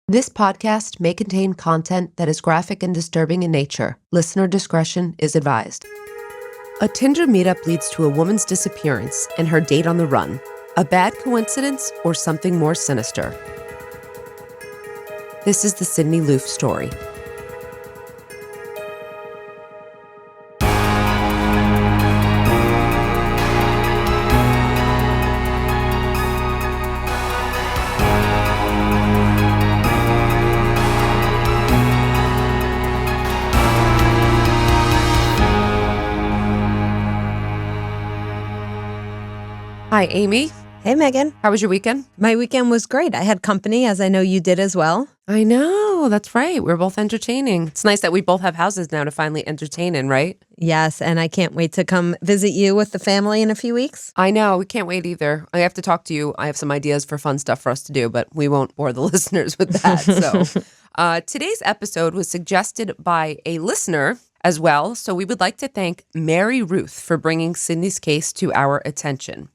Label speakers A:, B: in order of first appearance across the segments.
A: This podcast may contain content that is graphic and disturbing in nature. Listener discretion is advised. A Tinder meetup leads to a woman's disappearance and her date on the run. A bad coincidence or something more sinister? This is the Sydney Loofe story. Hi, Amy.
B: Hey, Meghan.
A: How was your weekend?
B: My weekend was great. I had company, as I know you did as well.
A: I know. That's right. We're both entertaining. It's nice that we both have houses now to finally entertain in, right?
B: Yes, and I can't wait to come visit you with the family in a few weeks.
A: I know. We can't wait either. I have to talk to you. I have some ideas for fun stuff for us to do, but we won't bore the listeners with that. So today's episode was suggested by a listener as well. So we would like to thank Mary Ruth for bringing Sydney's case to our attention.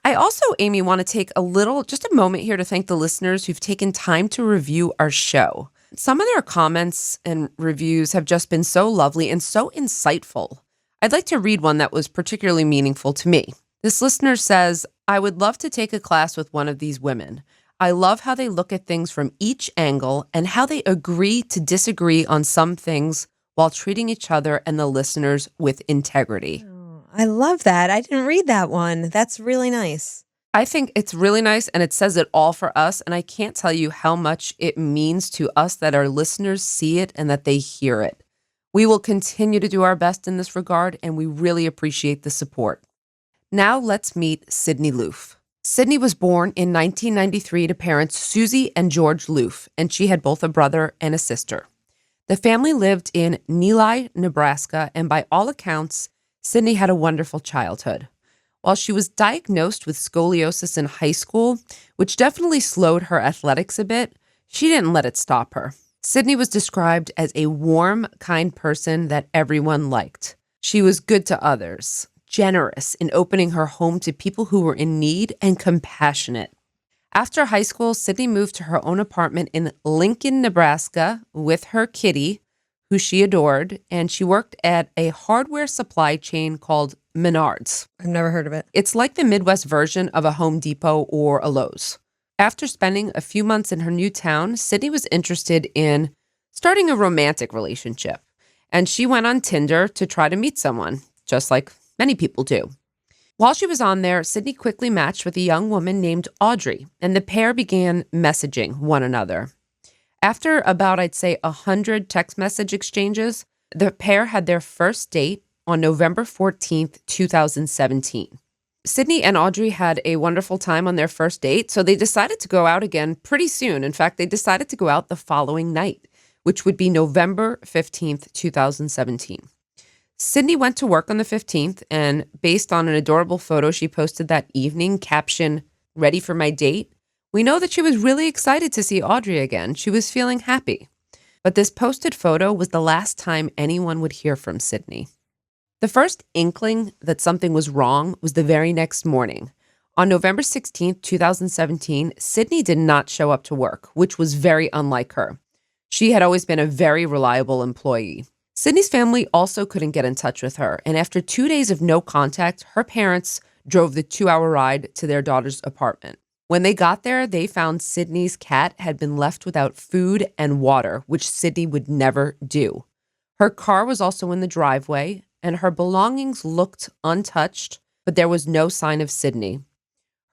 A: I also, Amy, want to take just a moment here to thank the listeners who've taken time to review our show. Some of their comments and reviews have just been so lovely and so insightful. I'd like to read one that was particularly meaningful to me. This listener says, I would love to take a class with one of these women. I love how they look at things from each angle and how they agree to disagree on some things while treating each other and the listeners with integrity.
B: I love that. I didn't read that one. That's really nice.
A: I think it's really nice, and it says it all for us, and I can't tell you how much it means to us that our listeners see it and that they hear it. We will continue to do our best in this regard, and we really appreciate the support. Now let's meet Sydney Loofe. Sydney was born in 1993 to parents Susie and George Loofe, and she had both a brother and a sister. The family lived in Nebraska, Nebraska, and by all accounts, Sydney had a wonderful childhood. While she was diagnosed with scoliosis in high school, which definitely slowed her athletics a bit, she didn't let it stop her. Sydney was described as a warm, kind person that everyone liked. She was good to others, generous in opening her home to people who were in need, and compassionate. After high school, Sydney moved to her own apartment in Lincoln, Nebraska with her kitty, who she adored, and she worked at a hardware supply chain called Menards.
B: I've never heard of it.
A: It's like the Midwest version of a Home Depot or a Lowe's. After spending a few months in her new town, Sydney was interested in starting a romantic relationship, and she went on Tinder to try to meet someone, just like many people do. While she was on there, Sydney quickly matched with a young woman named Audrey, and the pair began messaging one another. After about, I'd say, 100 text message exchanges, the pair had their first date on November 14th, 2017. Sydney and Audrey had a wonderful time on their first date, so they decided to go out again pretty soon. In fact, they decided to go out the following night, which would be November 15th, 2017. Sydney went to work on the 15th, and based on an adorable photo she posted that evening, caption, "Ready for my date?" we know that she was really excited to see Audrey again. She was feeling happy. But this posted photo was the last time anyone would hear from Sydney. The first inkling that something was wrong was the very next morning. On November 16th, 2017, Sydney did not show up to work, which was very unlike her. She had always been a very reliable employee. Sydney's family also couldn't get in touch with her, and after 2 days of no contact, her parents drove the 2-hour ride to their daughter's apartment. When they got there, they found Sydney's cat had been left without food and water, which Sydney would never do. Her car was also in the driveway, and her belongings looked untouched, but there was no sign of Sydney.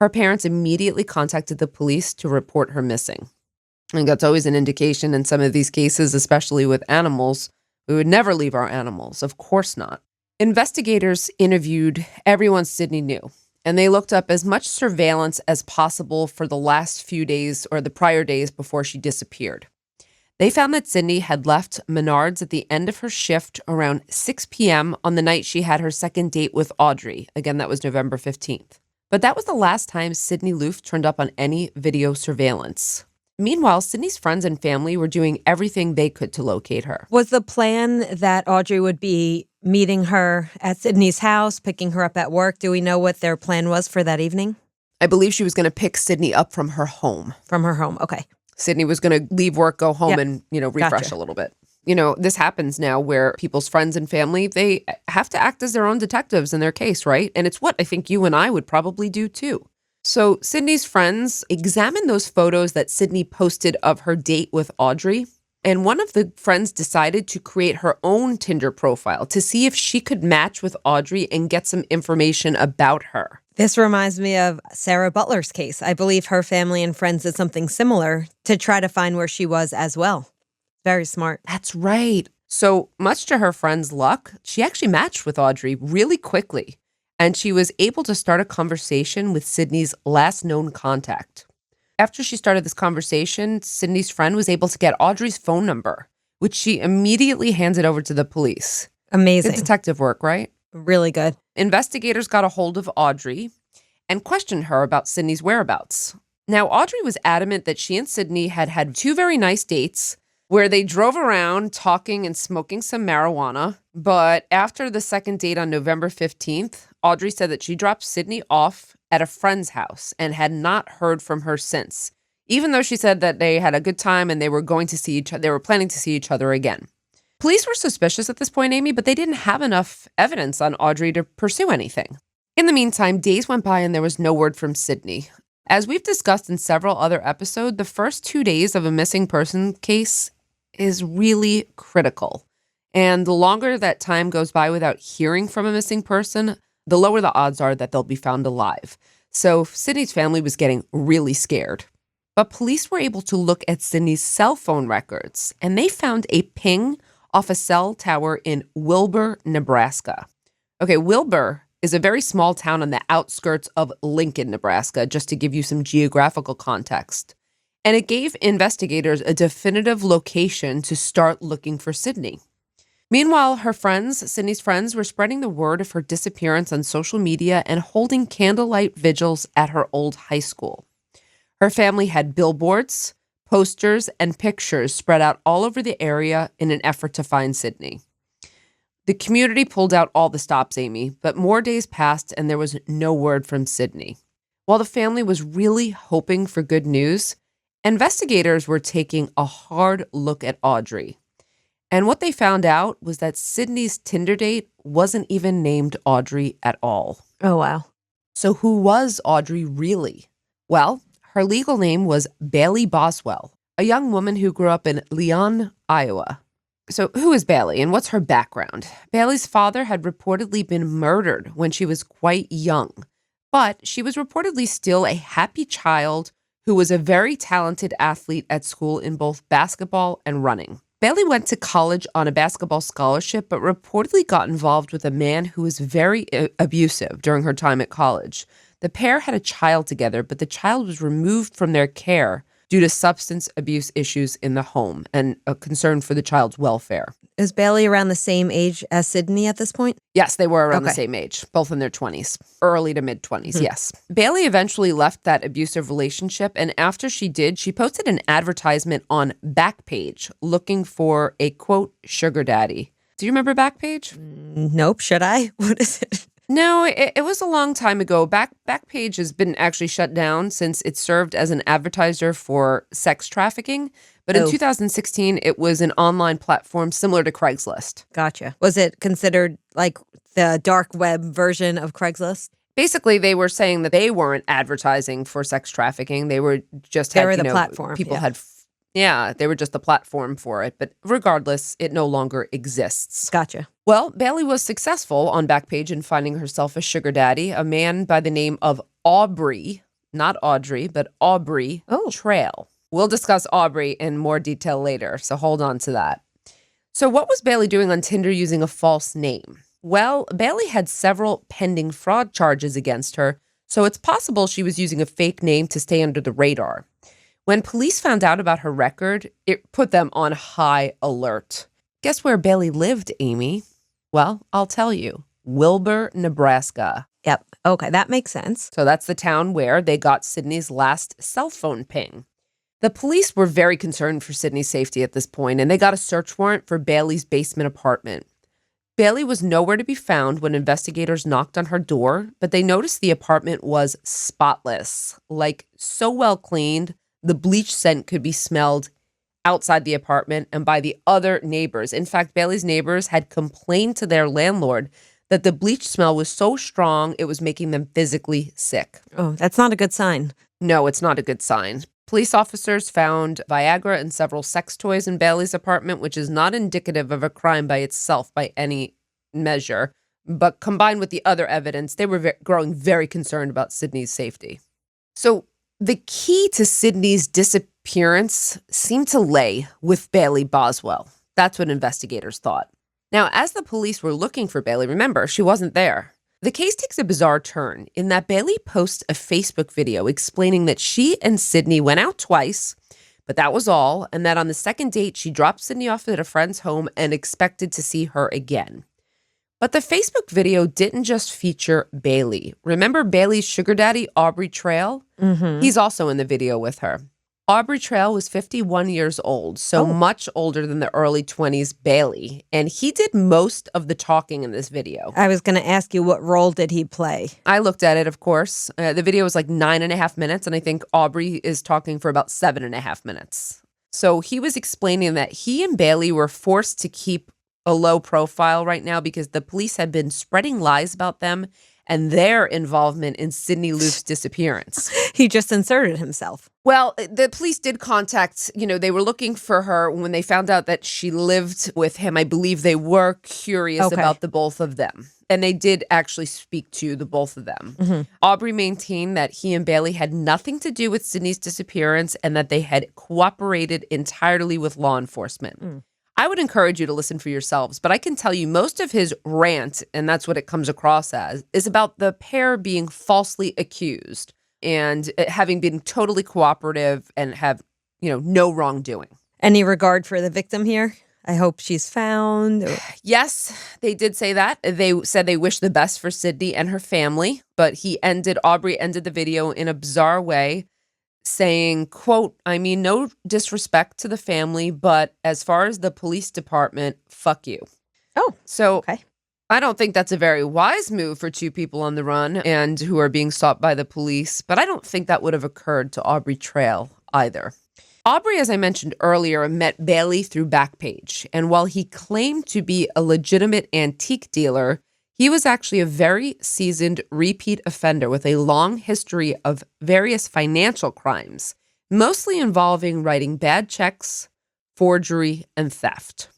A: Her parents immediately contacted the police to report her missing. And that's always an indication in some of these cases, especially with animals. We would never leave our animals, of course not. Investigators interviewed everyone Sydney knew, and they looked up as much surveillance as possible for the last few days or the prior days before she disappeared. They found that Sydney had left Menards at the end of her shift around 6 p.m. on the night she had her second date with Audrey. Again, that was November 15th. But that was the last time Sydney Loofe turned up on any video surveillance. Meanwhile, Sydney's friends and family were doing everything they could to locate her.
B: Was the plan that Audrey would be meeting her at Sydney's house, picking her up at work? Do we know what their plan was for that evening?
A: I believe she was going to pick Sydney up from her home.
B: From her home, okay.
A: Sydney was going to leave work, go home,
B: Yep.
A: and, refresh
B: Gotcha.
A: a little bit. This happens now where people's friends and family, they have to act as their own detectives in their case, right? And it's what I think you and I would probably do too. So Sydney's friends examined those photos that Sydney posted of her date with Audrey. And one of the friends decided to create her own Tinder profile to see if she could match with Audrey and get some information about her.
B: This reminds me of Sarah Butler's case. I believe her family and friends did something similar to try to find where she was as well. Very smart.
A: That's right. So much to her friend's luck, she actually matched with Audrey really quickly. And she was able to start a conversation with Sydney's last known contact. After she started this conversation, Sydney's friend was able to get Audrey's phone number, which she immediately handed over to the police.
B: Amazing.
A: Good detective work, right?
B: Really good.
A: Investigators got a hold of Audrey and questioned her about Sydney's whereabouts. Now, Audrey was adamant that she and Sydney had had 2 very nice dates where they drove around talking and smoking some marijuana. But after the second date on November 15th, Audrey said that she dropped Sydney off at a friend's house and had not heard from her since, even though she said that they had a good time and they were going to see each other. They were planning to see each other again. Police were suspicious at this point, Amy, but they didn't have enough evidence on Audrey to pursue anything. In the meantime, days went by and there was no word from Sydney. As we've discussed in several other episodes, the first 2 days of a missing person case is really critical. And the longer that time goes by without hearing from a missing person, the lower the odds are that they'll be found alive. So Sydney's family was getting really scared. But police were able to look at Sydney's cell phone records, and they found a ping off a cell tower in Wilbur, Nebraska. Okay, Wilbur is a very small town on the outskirts of Lincoln, Nebraska, just to give you some geographical context. And it gave investigators a definitive location to start looking for Sydney. Meanwhile, her friends, Sydney's friends, were spreading the word of her disappearance on social media and holding candlelight vigils at her old high school. Her family had billboards, posters, and pictures spread out all over the area in an effort to find Sydney. The community pulled out all the stops, Amy, but more days passed and there was no word from Sydney. While the family was really hoping for good news, investigators were taking a hard look at Audrey. And what they found out was that Sydney's Tinder date wasn't even named Audrey at all.
B: Oh, wow.
A: So who was Audrey really? Well, her legal name was Bailey Boswell, a young woman who grew up in Leon, Iowa. So who is Bailey and what's her background? Bailey's father had reportedly been murdered when she was quite young, but she was reportedly still a happy child who was a very talented athlete at school in both basketball and running. Bailey went to college on a basketball scholarship, but reportedly got involved with a man who was very abusive during her time at college. The pair had a child together, but the child was removed from their care due to substance abuse issues in the home and a concern for the child's welfare.
B: Is Bailey around the same age as Sydney at this point?
A: Yes, they were around the
B: Okay.
A: same age, both in their 20s, early to mid-20s, yes. Bailey eventually left that abusive relationship, and after she did, she posted an advertisement on Backpage looking for a, quote, sugar daddy. Do you remember Backpage?
B: Nope. Should I? What is it?
A: No, it was a long time ago. Backpage has been actually shut down since it served as an advertiser for sex trafficking. But in 2016, it was an online platform similar to Craigslist.
B: Gotcha. Was it considered like the dark web version of Craigslist?
A: Basically, they were saying that they weren't advertising for sex trafficking. They were just
B: They were the platform,
A: People
B: yeah.
A: had, they were just the platform for it. But regardless, it no longer exists.
B: Gotcha.
A: Well, Bailey was successful on Backpage in finding herself a sugar daddy, a man by the name of Aubrey, not Audrey, but Aubrey Trail. We'll discuss Aubrey in more detail later, so hold on to that. So what was Bailey doing on Tinder using a false name? Well, Bailey had several pending fraud charges against her, so it's possible she was using a fake name to stay under the radar. When police found out about her record, it put them on high alert. Guess where Bailey lived, Amy? Well, I'll tell you. Wilbur, Nebraska.
B: Yep. Okay, that makes sense.
A: So that's the town where they got Sydney's last cell phone ping. The police were very concerned for Sydney's safety at this point, and they got a search warrant for Bailey's basement apartment. Bailey was nowhere to be found when investigators knocked on her door, but they noticed the apartment was spotless, like so well cleaned The bleach scent could be smelled outside the apartment and by the other neighbors. In fact, Bailey's neighbors had complained to their landlord that the bleach smell was so strong it was making them physically sick.
B: Oh, that's not a good sign.
A: No, it's not a good sign. Police officers found Viagra and several sex toys in Bailey's apartment, which is not indicative of a crime by itself by any measure. But combined with the other evidence, they were growing very concerned about Sydney's safety. So the key to Sydney's disappearance seemed to lay with Bailey Boswell. That's what investigators thought. Now, as the police were looking for Bailey, remember, she wasn't there. The case takes a bizarre turn in that Bailey posts a Facebook video explaining that she and Sydney went out twice, but that was all, and that on the second date, she dropped Sydney off at a friend's home and expected to see her again. But the Facebook video didn't just feature Bailey. Remember Bailey's sugar daddy, Aubrey Trail?
B: Mm-hmm.
A: He's also in the video with her. Aubrey Trail was 51 years old, so much older than the early 20s Bailey. And he did most of the talking in this video.
B: I was going to ask you, what role did he play?
A: I looked at it, of course. The video was like 9.5 minutes, and I think Aubrey is talking for about 7.5 minutes. So he was explaining that he and Bailey were forced to keep a low profile right now because the police had been spreading lies about them and their involvement in Sydney Loofe's disappearance.
B: He just inserted himself.
A: Well, the police did contact, they were looking for her when they found out that she lived with him. I believe they were curious about the both of them. And they did actually speak to the both of them. Mm-hmm. Aubrey maintained that he and Bailey had nothing to do with Sydney's disappearance and that they had cooperated entirely with law enforcement. Mm. I would encourage you to listen for yourselves, but I can tell you most of his rant, and that's what it comes across as, is about the pair being falsely accused and having been totally cooperative and have, no wrongdoing.
B: Any regard for the victim here? I hope she's found.
A: Yes, they did say that. They said they wish the best for Sydney and her family, but Aubrey ended the video in a bizarre way, saying, quote, I mean, no disrespect to the family, but as far as the police department, fuck you.
B: Oh,
A: so
B: okay.
A: I don't think that's a very wise move for two people on the run and who are being sought by the police, but I don't think that would have occurred to Aubrey Trail either. Aubrey, as I mentioned earlier, met Bailey through Backpage, and while he claimed to be a legitimate antique dealer, he was actually a very seasoned repeat offender with a long history of various financial crimes, mostly involving writing bad checks, forgery, and theft.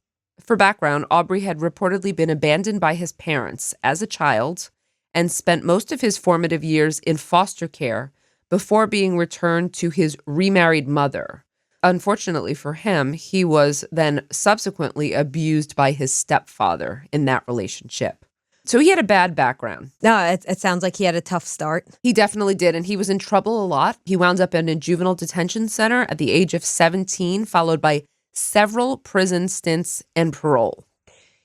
A: For background, Aubrey had reportedly been abandoned by his parents as a child and spent most of his formative years in foster care before being returned to his remarried mother. Unfortunately for him, he was then subsequently abused by his stepfather in that relationship. So he had a bad background.
B: No, it sounds like he had a tough start.
A: He definitely did, and he was in trouble a lot. He wound up in a juvenile detention center at the age of 17, followed by several prison stints and parole.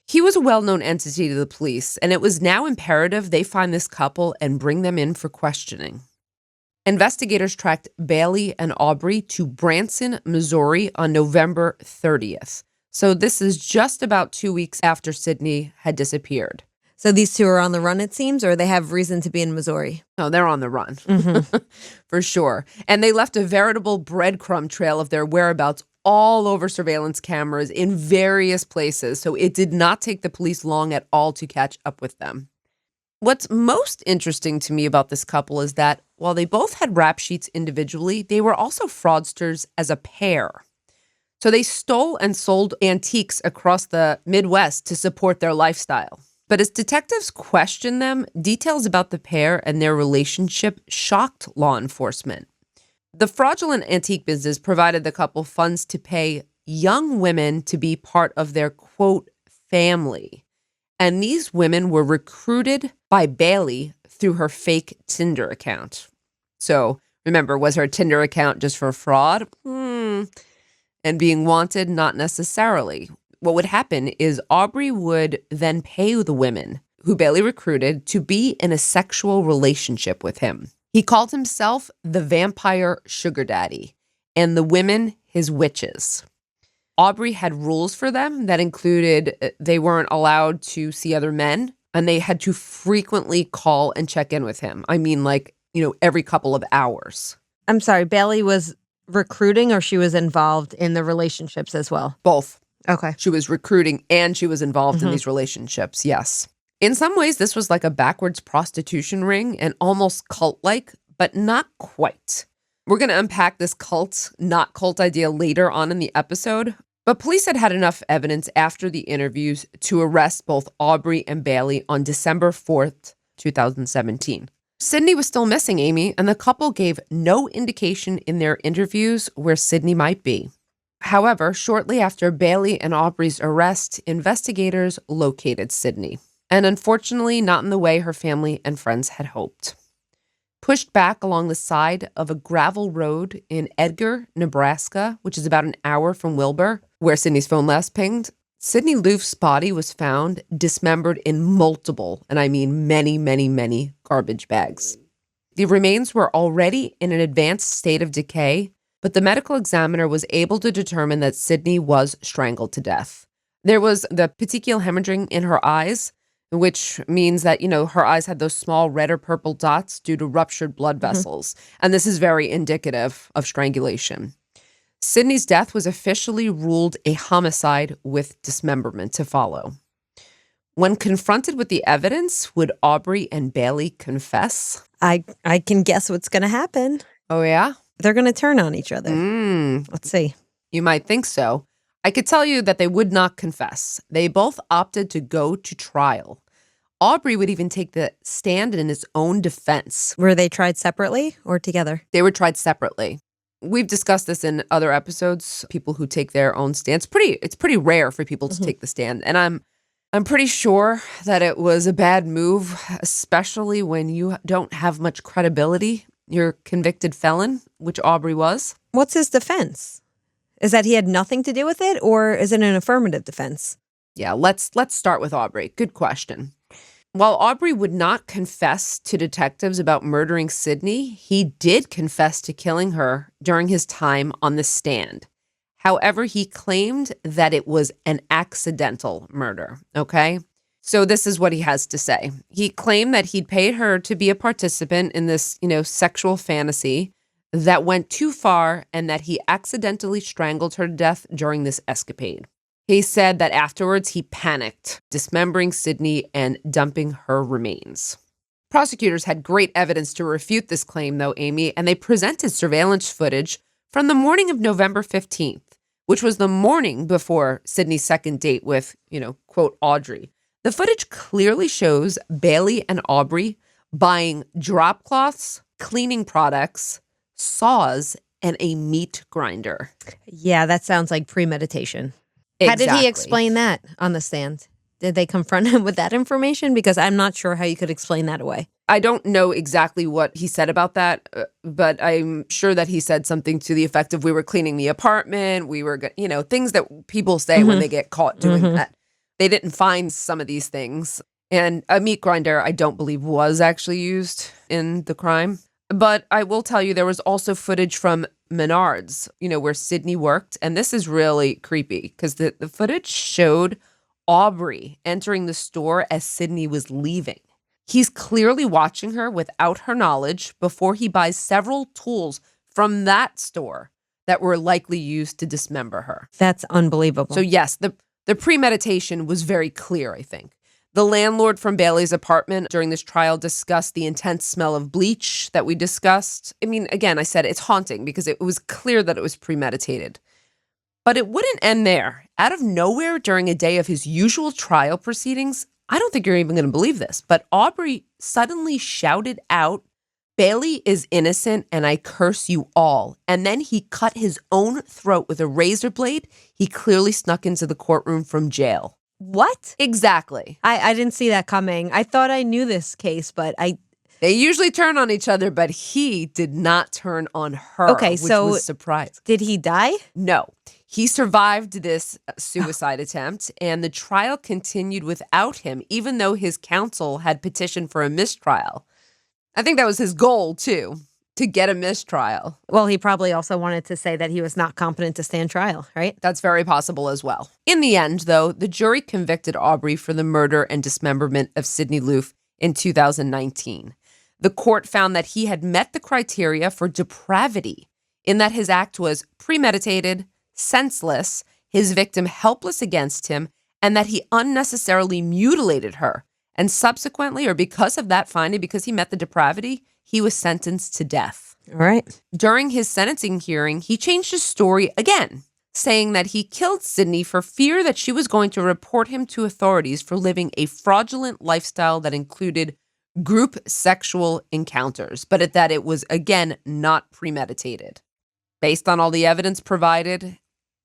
A: He was a well-known entity to the police, and it was now imperative they find this couple and bring them in for questioning. Investigators tracked Bailey and Aubrey to Branson, Missouri on November 30th. So this is just about 2 weeks after Sydney had disappeared.
B: So these two are on the run, it seems, or they have reason to be in Missouri?
A: Oh, they're on the run, for sure. And they left a veritable breadcrumb trail of their whereabouts all over surveillance cameras in various places. So it did not take the police long at all to catch up with them. What's most interesting to me about this couple is that while they both had rap sheets individually, they were also fraudsters as a pair. So they stole and sold antiques across the Midwest to support their lifestyle. But as detectives questioned them, details about the pair and their relationship shocked law enforcement. The fraudulent antique business provided the couple funds to pay young women to be part of their, quote, family. And these women were recruited by Bailey through her fake Tinder account. So remember, was her Tinder account just for fraud? And being wanted? Not necessarily. What would happen is Aubrey would then pay the women who Bailey recruited to be in a sexual relationship with him. He called himself the vampire sugar daddy and the women his witches. Aubrey had rules for them that included they weren't allowed to see other men and they had to frequently call and check in with him. I mean, every couple of hours.
B: I'm sorry, Bailey was recruiting or she was involved in the relationships as well?
A: Both.
B: Okay.
A: She was recruiting and she was involved in these relationships, yes. In some ways, this was like a backwards prostitution ring and almost cult-like, but not quite. We're going to unpack this cult, not cult idea later on in the episode, but police had enough evidence after the interviews to arrest both Aubrey and Bailey on December 4th, 2017. Sydney was still missing, Amy, and the couple gave no indication in their interviews where Sydney might be. However, shortly after Bailey and Aubrey's arrest, investigators located Sydney, and unfortunately not in the way her family and friends had hoped. Pushed back along the side of a gravel road in Edgar, Nebraska, which is about an hour from Wilbur, where Sydney's phone last pinged, Sydney Loofe's body was found dismembered in multiple, and I mean many, many, many garbage bags. The remains were already in an advanced state of decay, but the medical examiner was able to determine that Sydney was strangled to death. There was the petechial hemorrhaging in her eyes, which means that, her eyes had those small red or purple dots due to ruptured blood vessels. And this is very indicative of strangulation. Sydney's death was officially ruled a homicide with dismemberment to follow. When confronted with the evidence, would Aubrey and Bailey confess?
B: I can guess what's going to happen.
A: Oh, yeah?
B: They're going to turn on each other. Let's see.
A: You might think so. I could tell you that they would not confess. They both opted to go to trial. Aubrey would even take the stand in his own defense.
B: Were they tried separately or together?
A: They were tried separately. We've discussed this in other episodes, people who take their own stance. It's pretty rare for people to take the stand. And I'm pretty sure that it was a bad move, especially when you don't have much credibility. You're a convicted felon, which Aubrey was.
B: What's his defense? Is that he had nothing to do with it, or is it an affirmative defense?
A: Yeah, let's start with Aubrey. Good question. While Aubrey would not confess to detectives about murdering Sydney, he did confess to killing her during his time on the stand. However, he claimed that it was an accidental murder, okay? So this is what he has to say. He claimed that he'd paid her to be a participant in this, sexual fantasy that went too far and that he accidentally strangled her to death during this escapade. He said that afterwards he panicked, dismembering Sydney and dumping her remains. Prosecutors had great evidence to refute this claim, though, Amy, and they presented surveillance footage from the morning of November 15th, which was the morning before Sydney's second date with, quote, Audrey. The footage clearly shows Bailey and Aubrey buying drop cloths, cleaning products, saws, and a meat grinder.
B: Yeah, that sounds like premeditation.
A: Exactly.
B: How did he explain that on the stand? Did they confront him with that information? Because I'm not sure how you could explain that away.
A: I don't know exactly what he said about that, but I'm sure that he said something to the effect of, we were cleaning the apartment, we were, things that people say when they get caught doing that. They didn't find some of these things. And a meat grinder, I don't believe, was actually used in the crime. But I will tell you, there was also footage from Menards, where Sydney worked. And this is really creepy because the footage showed Aubrey entering the store as Sydney was leaving. He's clearly watching her without her knowledge before he buys several tools from that store that were likely used to dismember her.
B: That's unbelievable.
A: So yes, the premeditation was very clear, I think. The landlord from Bailey's apartment during this trial discussed the intense smell of bleach that we discussed. I mean, again, I said it's haunting because it was clear that it was premeditated. But it wouldn't end there. Out of nowhere, during a day of his usual trial proceedings, I don't think you're even going to believe this, but Aubrey suddenly shouted out, "Bailey is innocent and I curse you all." And then he cut his own throat with a razor blade. He clearly snuck into the courtroom from jail.
B: What?
A: Exactly.
B: I didn't see that coming. I thought I knew this case, but
A: They usually turn on each other, but he did not turn on her,
B: Okay, so
A: which was surprising.
B: Did he die?
A: No. He survived this suicide attempt, and the trial continued without him, even though his counsel had petitioned for a mistrial. I think that was his goal, too, to get a mistrial.
B: Well, he probably also wanted to say that he was not competent to stand trial, right?
A: That's very possible as well. In the end, though, the jury convicted Aubrey for the murder and dismemberment of Sydney Loofe in 2019. The court found that he had met the criteria for depravity in that his act was premeditated, senseless, his victim helpless against him, and that he unnecessarily mutilated her. And subsequently, or because of that finding, because he met the depravity, he was sentenced to death.
B: All right.
A: During his sentencing hearing, he changed his story again, saying that he killed Sydney for fear that she was going to report him to authorities for living a fraudulent lifestyle that included group sexual encounters, but that it was, again, not premeditated. Based on all the evidence provided,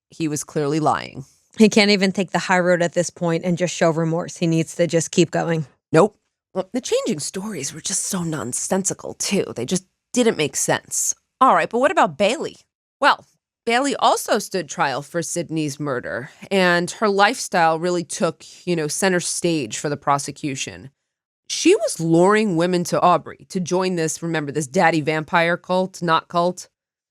A: he was clearly lying.
B: He can't even take the high road at this point and just show remorse. He needs to just keep going.
A: Nope. Well, the changing stories were just so nonsensical, too. They just didn't make sense. All right, but what about Bailey? Well, Bailey also stood trial for Sydney's murder, and her lifestyle really took, center stage for the prosecution. She was luring women to Aubrey to join this daddy vampire cult, not cult.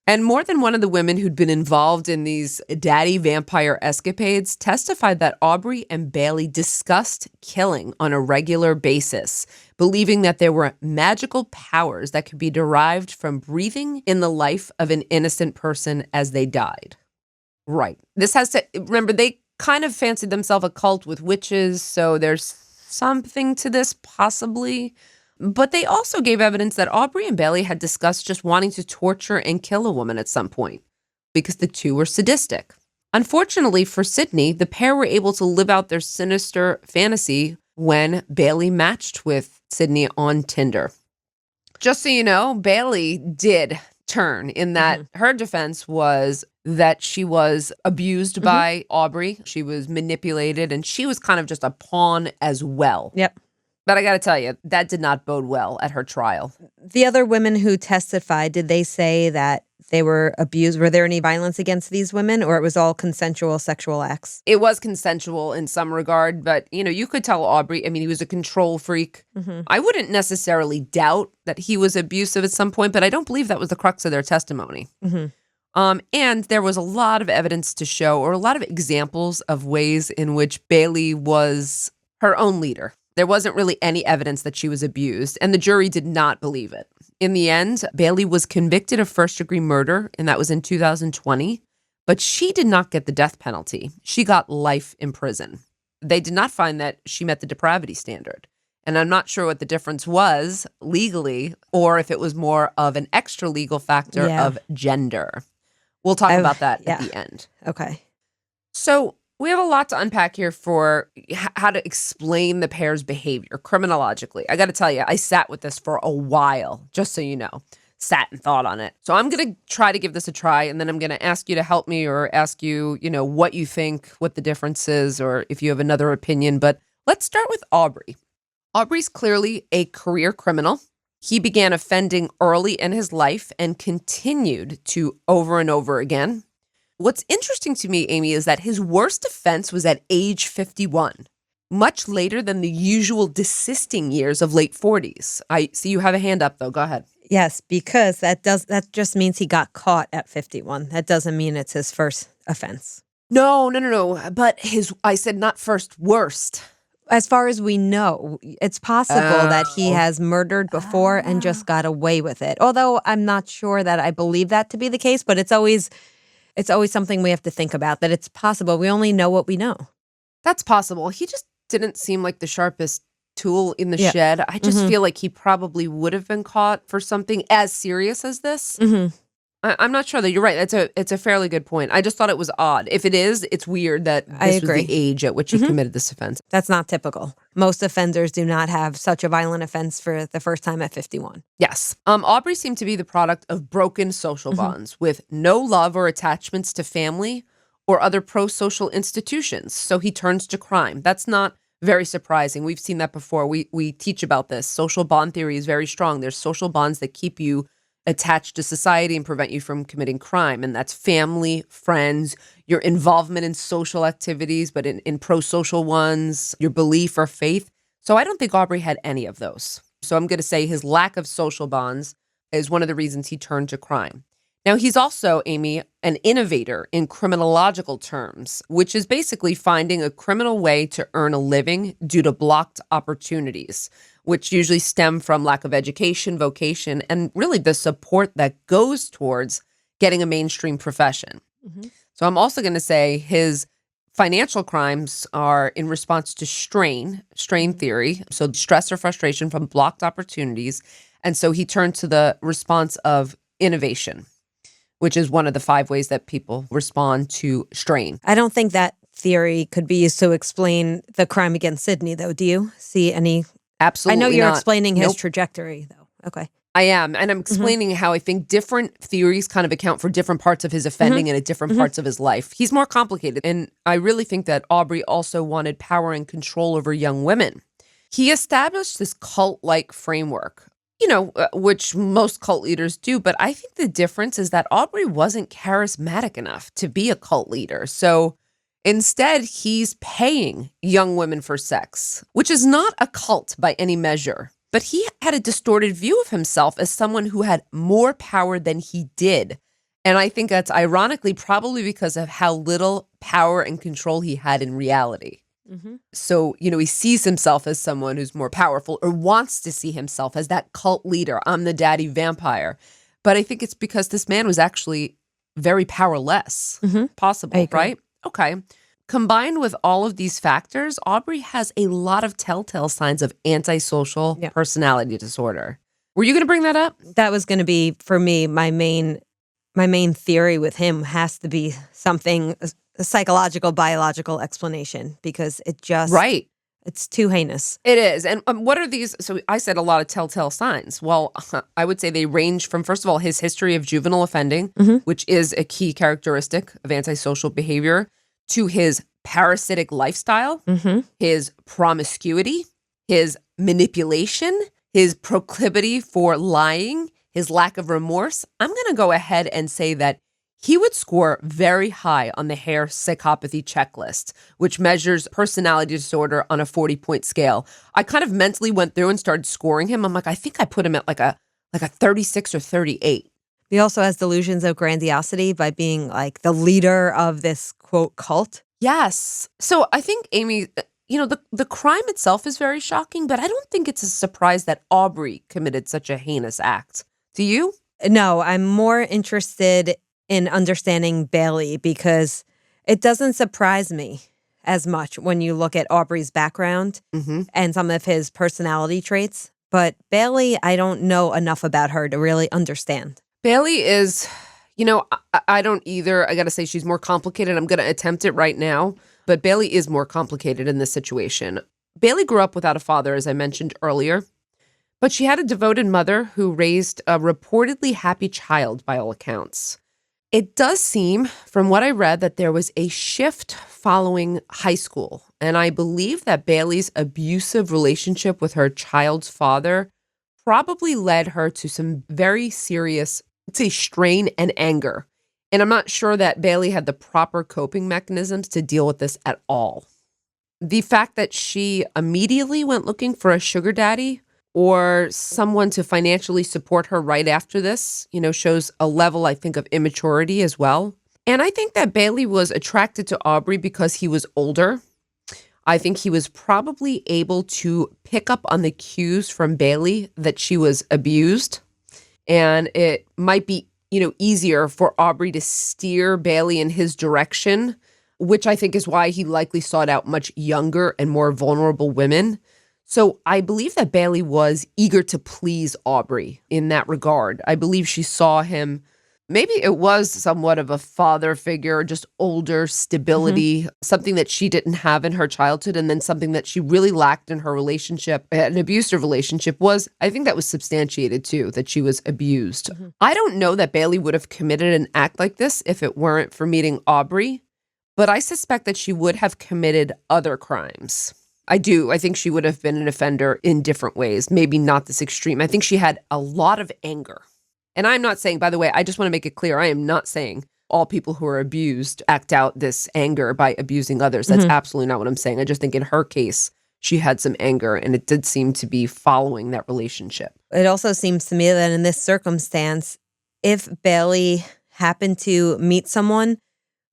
A: And more than one of the women who'd been involved in these daddy vampire escapades testified that Aubrey and Bailey discussed killing on a regular basis, believing that there were magical powers that could be derived from breathing in the life of an innocent person as they died. Right. This has to, remember, they kind of fancied themselves a cult with witches, so there's something to this possibly. But they also gave evidence that Aubrey and Bailey had discussed just wanting to torture and kill a woman at some point because the two were sadistic. Unfortunately for Sydney, the pair were able to live out their sinister fantasy when Bailey matched with Sydney on Tinder. Just so you know, Bailey did turn in that her defense was that she was abused by Aubrey. She was manipulated, and she was kind of just a pawn as well.
B: Yep.
A: But I got to tell you, that did not bode well at her trial.
B: The other women who testified, did they say that they were abused? Were there any violence against these women, or it was all consensual sexual acts?
A: It was consensual in some regard, but, you could tell Aubrey, he was a control freak. I wouldn't necessarily doubt that he was abusive at some point, but I don't believe that was the crux of their testimony. And there was a lot of evidence to show, or a lot of examples of ways in which Bailey was her own leader. There wasn't really any evidence that she was abused, and the jury did not believe it. In the end, Bailey was convicted of first-degree murder, and that was in 2020, but she did not get the death penalty. She got life in prison. They did not find that she met the depravity standard, and I'm not sure what the difference was legally, or if it was more of an extra-legal factor of gender. We'll talk about that at the end.
B: Okay.
A: So we have a lot to unpack here for how to explain the pair's behavior criminologically. I got to tell you, I sat with this for a while, just so you know, sat and thought on it. So I'm going to try to give this a try, and then I'm going to ask you to help me or ask you, what you think, what the difference is, or if you have another opinion. But let's start with Aubrey. Aubrey's clearly a career criminal. He began offending early in his life and continued to over and over again. What's interesting to me, Amy, is that his worst offense was at age 51, much later than the usual desisting years of late 40s. I see you have a hand up, though. Go ahead.
B: Yes, because that just means he got caught at 51. That doesn't mean it's his first offense.
A: No. But I said not first, worst.
B: As far as we know, it's possible that he has murdered before and just got away with it. Although I'm not sure that I believe that to be the case, but it's always something we have to think about, that it's possible. We only know what we know.
A: That's possible. He just didn't seem like the sharpest tool in the shed. I just feel like he probably would have been caught for something as serious as this. I'm not sure that you're right. It's a fairly good point. I just thought it was odd. If it is, it's weird that this was the age at which he committed this offense.
B: That's not typical. Most offenders do not have such a violent offense for the first time at 51.
A: Yes. Aubrey seemed to be the product of broken social bonds with no love or attachments to family or other pro-social institutions. So he turns to crime. That's not very surprising. We've seen that before. We teach about this. Social bond theory is very strong. There's social bonds that keep you attached to society and prevent you from committing crime. And that's family, friends, your involvement in social activities, but in pro-social ones, your belief or faith. So I don't think Aubrey had any of those. So I'm going to say his lack of social bonds is one of the reasons he turned to crime. Now, he's also, Amy, an innovator in criminological terms, which is basically finding a criminal way to earn a living due to blocked opportunities, which usually stem from lack of education, vocation, and really the support that goes towards getting a mainstream profession. So I'm also going to say his financial crimes are in response to strain theory. So stress or frustration from blocked opportunities. And so he turned to the response of innovation, which is one of the 5 ways that people respond to strain.
B: I don't think that theory could be used to explain the crime against Sydney, though. Do you see any?
A: Absolutely
B: I know you're
A: not.
B: explaining his
A: Nope.
B: trajectory, though. Okay.
A: I am. And I'm explaining how I think different theories kind of account for different parts of his offending and at different parts of his life. He's more complicated. And I really think that Aubrey also wanted power and control over young women. He established this cult-like framework, which most cult leaders do. But I think the difference is that Aubrey wasn't charismatic enough to be a cult leader. So instead, he's paying young women for sex, which is not a cult by any measure. But he had a distorted view of himself as someone who had more power than he did. And I think that's ironically probably because of how little power and control he had in reality. So, he sees himself as someone who's more powerful or wants to see himself as that cult leader. I'm the daddy vampire. But I think it's because this man was actually very powerless. Possible, right? Okay. Combined with all of these factors, Aubrey has a lot of telltale signs of antisocial personality disorder. Were you going to bring that up?
B: That was going to be, for me, my main theory with him has to be something, a psychological, biological explanation, because it just, it's too heinous.
A: It is. And what are these? So I said a lot of telltale signs. Well, I would say they range from, first of all, his history of juvenile offending, which is a key characteristic of antisocial behavior, to his parasitic lifestyle, his promiscuity, his manipulation, his proclivity for lying, his lack of remorse. I'm going to go ahead and say that he would score very high on the Hare psychopathy checklist, which measures personality disorder on a 40-point scale. I kind of mentally went through and started scoring him. I'm like, I think I put him at like a 36 or 38.
B: He also has delusions of grandiosity by being like the leader of this, quote, cult.
A: Yes. So I think, Amy, the crime itself is very shocking, but I don't think it's a surprise that Aubrey committed such a heinous act. Do you?
B: No, I'm more interested in understanding Bailey because it doesn't surprise me as much when you look at Aubrey's background and some of his personality traits. But Bailey, I don't know enough about her to really understand.
A: Bailey is, I don't either. I got to say she's more complicated. I'm going to attempt it right now. But Bailey is more complicated in this situation. Bailey grew up without a father, as I mentioned earlier. But she had a devoted mother who raised a reportedly happy child by all accounts. It does seem, from what I read, that there was a shift following high school. And I believe that Bailey's abusive relationship with her child's father probably led her to some very serious, strain and anger. And I'm not sure that Bailey had the proper coping mechanisms to deal with this at all. The fact that she immediately went looking for a sugar daddy or someone to financially support her right after this, shows a level, I think, of immaturity as well. And I think that Bailey was attracted to Aubrey because he was older. I think he was probably able to pick up on the cues from Bailey that she was abused. And it might be, easier for Aubrey to steer Bailey in his direction, which I think is why he likely sought out much younger and more vulnerable women. So I believe that Bailey was eager to please Aubrey in that regard. I believe she saw him, maybe it was somewhat of a father figure, just older stability, something that she didn't have in her childhood, and then something that she really lacked in her relationship, an abusive relationship, was, I think that was substantiated too, that she was abused. I don't know that Bailey would have committed an act like this if it weren't for meeting Aubrey, but I suspect that she would have committed other crimes. I do. I think she would have been an offender in different ways, maybe not this extreme. I think she had a lot of anger. And I'm not saying, by the way, I just want to make it clear, I am not saying all people who are abused act out this anger by abusing others. That's absolutely not what I'm saying. I just think in her case, she had some anger, and it did seem to be following that relationship.
B: It also seems to me that in this circumstance, if Bailey happened to meet someone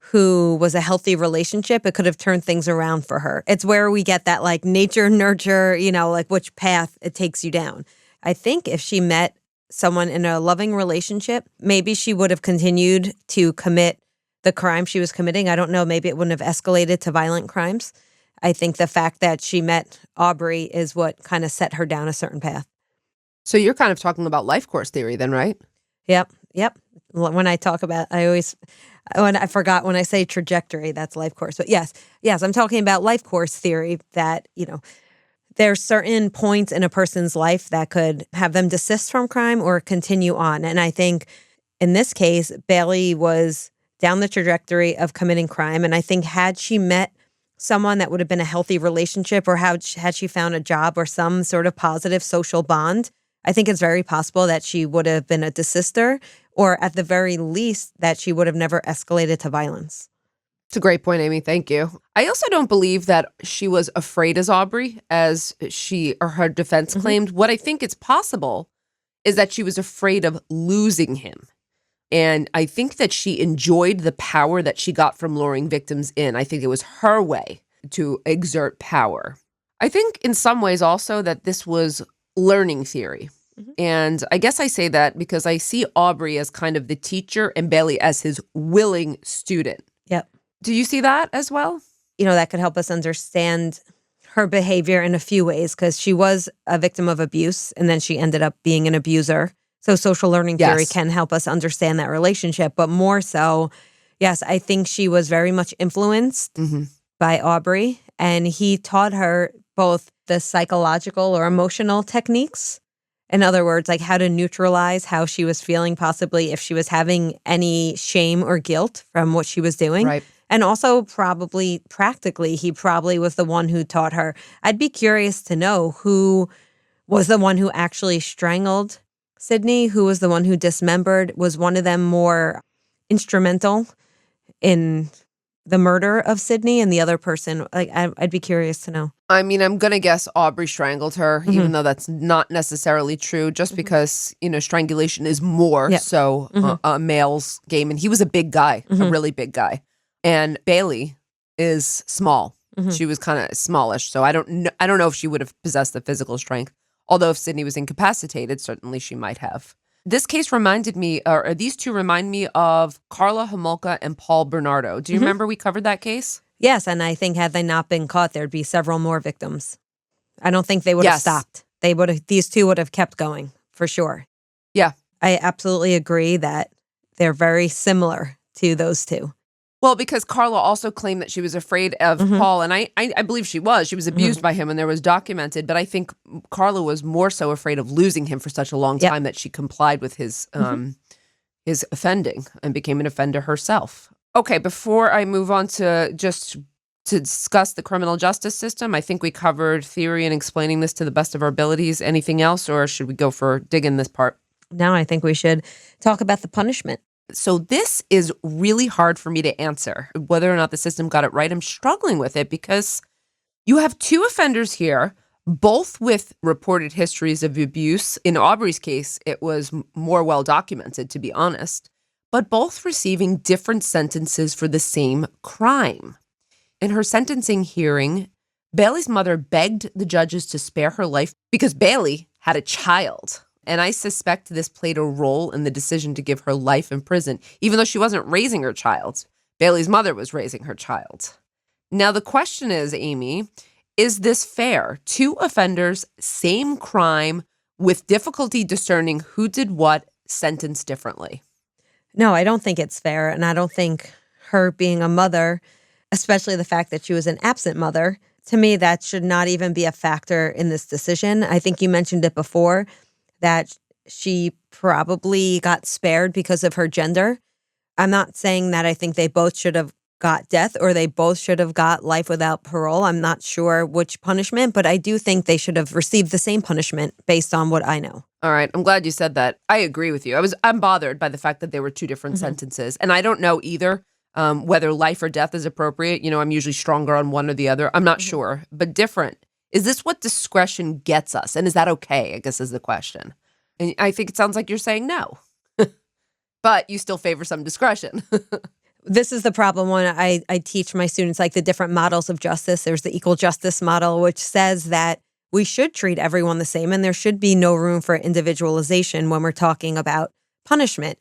B: who was a healthy relationship, it could have turned things around for her. It's where we get that like nature, nurture, like which path it takes you down. I think if she met someone in a loving relationship, maybe she would have continued to commit the crime she was committing. I don't know. Maybe it wouldn't have escalated to violent crimes. I think the fact that she met Aubrey is what kind of set her down a certain path.
A: So you're kind of talking about life course theory then, right?
B: Yep. When I talk about, I forgot when I say trajectory, that's life course. But yes, I'm talking about life course theory that, there's certain points in a person's life that could have them desist from crime or continue on. And I think in this case, Bailey was down the trajectory of committing crime. And I think had she met someone that would have been a healthy relationship, or had she found a job or some sort of positive social bond, I think it's very possible that she would have been a desister, or at the very least that she would have never escalated to violence.
A: It's a great point, Amy. Thank you. I also don't believe that she was afraid as Aubrey, as she or her defense claimed. What I think is possible is that she was afraid of losing him. And I think that she enjoyed the power that she got from luring victims in. I think it was her way to exert power. I think in some ways also that this was learning theory. And I guess I say that because I see Aubrey as kind of the teacher and Bailey as his willing student.
B: Yep.
A: Do you see that as well?
B: That could help us understand her behavior in a few ways, because she was a victim of abuse and then she ended up being an abuser. So social learning theory can help us understand that relationship. But more so, yes, I think she was very much influenced by Aubrey, and he taught her both the psychological or emotional techniques. In other words, like how to neutralize how she was feeling, possibly if she was having any shame or guilt from what she was doing.
A: Right.
B: And also probably practically, he probably was the one who taught her. I'd be curious to know who was the one who actually strangled Sydney, who was the one who dismembered. Was one of them more instrumental in the murder of Sydney, and the other person, like I'd be curious to know.
A: I mean, I'm going to guess Aubrey strangled her, even though that's not necessarily true, just because, strangulation is more so a male's game. And he was a big guy, a really big guy. And Bailey is small. She was kind of smallish. So I don't know if she would have possessed the physical strength. Although if Sydney was incapacitated, certainly she might have. This case reminded me, or these two remind me of Karla Homolka and Paul Bernardo. Do you remember we covered that case?
B: Yes, and I think had they not been caught, there'd be several more victims. I don't think they would have stopped. These two would have kept going, for sure.
A: Yeah.
B: I absolutely agree that they're very similar to those two.
A: Well, because Karla also claimed that she was afraid of Paul, and I believe she was. She was abused by him, and there was documented. But I think Karla was more so afraid of losing him for such a long time that she complied with his offending and became an offender herself. Okay, before I move on to discuss the criminal justice system, I think we covered theory and explaining this to the best of our abilities. Anything else, or should we go for digging this part?
B: Now I think we should talk about the punishment.
A: So this is really hard for me to answer, whether or not the system got it right. I'm struggling with it because you have two offenders here, both with reported histories of abuse. In Aubrey's case, it was more well documented, to be honest, but both receiving different sentences for the same crime. In her sentencing hearing, Bailey's mother begged the judges to spare her life because Bailey had a child. And I suspect this played a role in the decision to give her life in prison, even though she wasn't raising her child. Bailey's mother was raising her child. Now, the question is, Amy, is this fair? Two offenders, same crime, with difficulty discerning who did what, sentenced differently.
B: No, I don't think it's fair. And I don't think her being a mother, especially the fact that she was an absent mother, to me, that should not even be a factor in this decision. I think you mentioned it before, that she probably got spared because of her gender. I'm not saying that I think they both should have got death or they both should have got life without parole. I'm not sure which punishment, but I do think they should have received the same punishment based on what I know.
A: All right. I'm glad you said that. I agree with you. I'm bothered by the fact that there were two different sentences. And I don't know either whether life or death is appropriate. I'm usually stronger on one or the other. I'm not sure, but different. Is this what discretion gets us? And is that okay, I guess is the question. And I think it sounds like you're saying no. But you still favor some discretion.
B: This is the problem when I teach my students, like the different models of justice. There's the equal justice model, which says that we should treat everyone the same, and there should be no room for individualization when we're talking about punishment.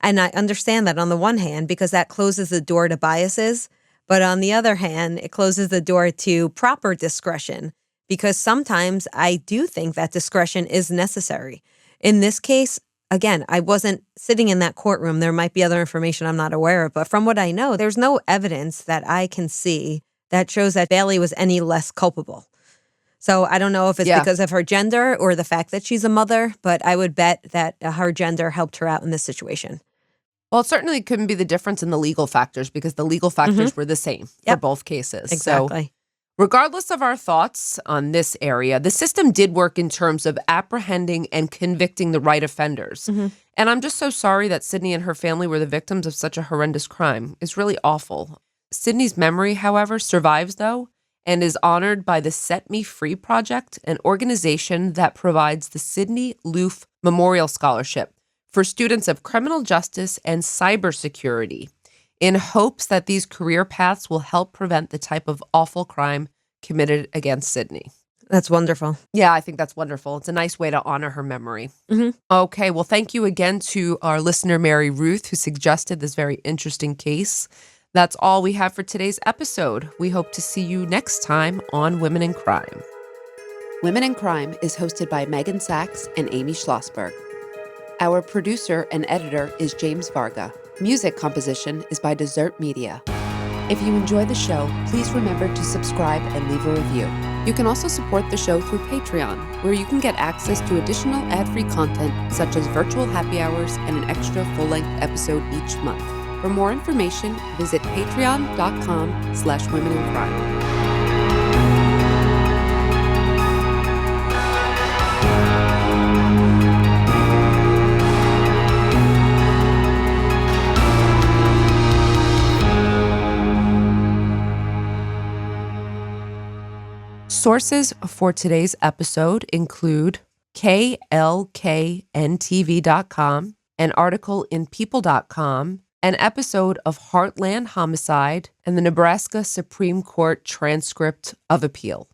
B: And I understand that on the one hand, because that closes the door to biases, but on the other hand, it closes the door to proper discretion, because sometimes I do think that discretion is necessary. In this case, again, I wasn't sitting in that courtroom. There might be other information I'm not aware of, but from what I know, there's no evidence that I can see that shows that Bailey was any less culpable. So I don't know if it's because of her gender or the fact that she's a mother, but I would bet that her gender helped her out in this situation.
A: Well, it certainly couldn't be the difference in the legal factors because the legal factors were the same for both cases.
B: Exactly.
A: So regardless of our thoughts on this area, the system did work in terms of apprehending and convicting the right offenders. And I'm just so sorry that Sydney and her family were the victims of such a horrendous crime. It's really awful. Sydney's memory, however, survives, though, and is honored by the Set Me Free Project, an organization that provides the Sydney Loofe Memorial Scholarship for students of criminal justice and cybersecurity, in hopes that these career paths will help prevent the type of awful crime committed against Sydney.
B: That's wonderful.
A: Yeah, I think that's wonderful. It's a nice way to honor her memory. Okay, well, thank you again to our listener, Mary Ruth, who suggested this very interesting case. That's all we have for today's episode. We hope to see you next time on Women in Crime. Women in Crime is hosted by Meghan Sachs and Amy Shlosberg. Our producer and editor is James Varga. Music composition is by Desert Media. If you enjoy the show, please remember to subscribe and leave a review. You can also support the show through Patreon, where you can get access to additional ad-free content such as virtual happy hours and an extra full-length episode each month. For more information, visit patreon.com/womenincrime. Sources for today's episode include klkntv.com, an article in people.com, an episode of Heartland Homicide, and the Nebraska Supreme Court transcript of appeal.